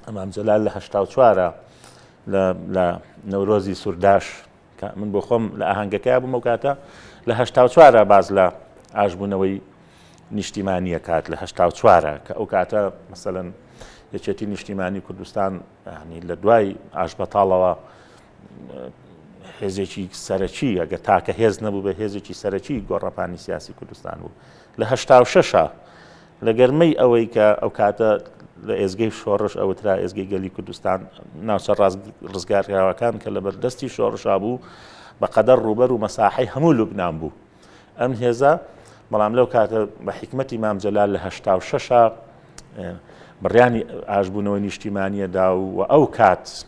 ئەمام جەلال لە 84 لە نەورۆزی سوورداش من بۆ خۆم لە ئاهەنگەکەی بووم ئەو کاتە لە 84 باز لە ئاشبوونەوەی نیشتیمانیە کات لە 84 کە ئەو کاتە مەسەلەن یەکێتی نیشتیمانی کوردستان لە دوای ئاش بەتاڵەوە هێزێکی سەرەکی ئەگە تاکە هێز نەبوو بە هێزێکی سەرەکی گۆڕەپانی سیاسی کوردستان بوو لە 86 لە گەرمەی ئەوەی کە ئەو کاتە لە ئێزگەی شۆڕش ئەوترا ئێزگەی گەلی کوردستان ناوچە ڕزگارکراوەکان کە لە بەردەستی شۆڕشا بوو بەقەدەر ڕوبەر و مەساحەی هەموو لوبنان بوو ئەم هێزە بەڵام لەو کاتە بە حکمەتی مام جەلال لە 86 بڕیانی ئاشبوونەوەی نیشتیمانیەدا و ئەو کات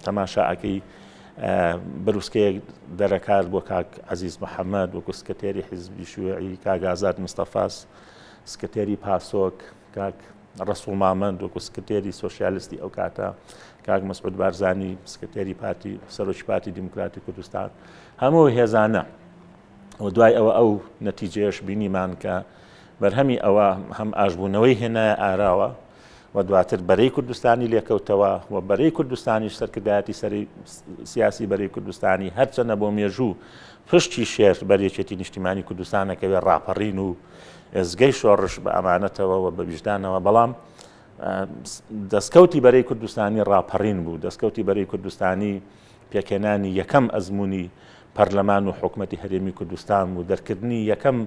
تەماشاکەی بروسکەیەک دەرەکات بۆ کاک عەزیز محەممەد وەکو سکرتێری حیزبی شوێعی کاک ئازاد مستەفاس سکرتێری پاسۆک کاک ڕەسوڵ مامەند وەکو سکرتێری سۆشیالیستی ئەو کاتە کاک مەسعود بارزانی سکرتێری پارتی سەرۆکی پارتی دیموکراتی کوردستان هەموو هێزانە و دوای ئەوە ئەو نەتیجەیەش بینیمان کە بەرهەمی ئەوە هەم ئاشبوونەوەی هێنایە ئاراوە و دواتر بەرەی کوردستانی لێکەوتەوە و بەرەی کوردستانیش سەرکردایەتی سەری سیاسی بەرەی کوردستانی هەرچەنە بۆ مێژوو پشتی شێر بەرێکێتی نیشتیمانی کوردستانەکەوێ ڕاپەڕین و ئێزگەی شۆڕش بە ئەمانەتەوە و بە ویژدانەوە بەڵام دەستکەوتی بەرەی کوردستانی ڕاپەڕین بوو دەستکەوتی بەرەی کوردستانی پێکێنانی یەکەم ئەزمموی پەرلەمان و حکوومەتی هەرێمی کوردستان و دەرکردنی یەکەم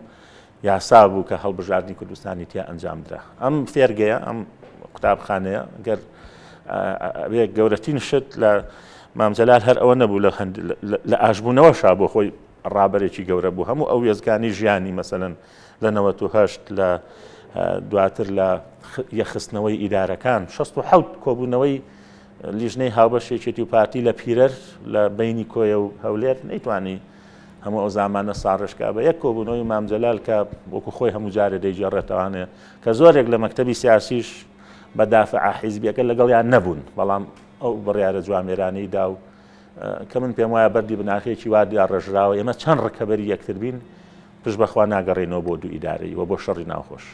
یاسا بوو کە هەڵبژاردننی کوردستانی تیا ئەنجامدرا ئەم فێرگەیە ئەم قوتابخانەیە گەر گەورەترین شت لە مام جەلال هەر ئەوە نەبوو لە ئاشبوونەوەشا بۆ خۆی ڕابەرێکی گەورە بوو هەموو ئەو وێزگانی ژیانی مەسەلەن لە 98 لە دواتر لە یەخستنەوەی ئیدارەکان 67 کۆبوونەوەی لیژنەی هاوبەشێکێتی و پارتی لە پیرەر لە بینی کۆیە و هەولێر نەیتوانی هەموو ئەو زامانە ساڕشکا بە یەک کۆبوونەوەی مام جەلال کە وەکو خۆی هەموو جارە دەیجێڕێتەوانێ کە زۆرێک لە مەکتەبی سیاسیش بە دافع حیزبیەکە لەگەڵیان نەبوون بەڵام ئەو بڕیارە جوامێرانەی دا و کە من پێم وایە بەردی بناخێکی وادیا ڕێژراوە ئێمە چەند ڕکەبەری یەکتر بین پشت بەخوا ناگەڕێنەوە بۆ دوو ئیدارەی و بۆ شەڕی ناوخۆش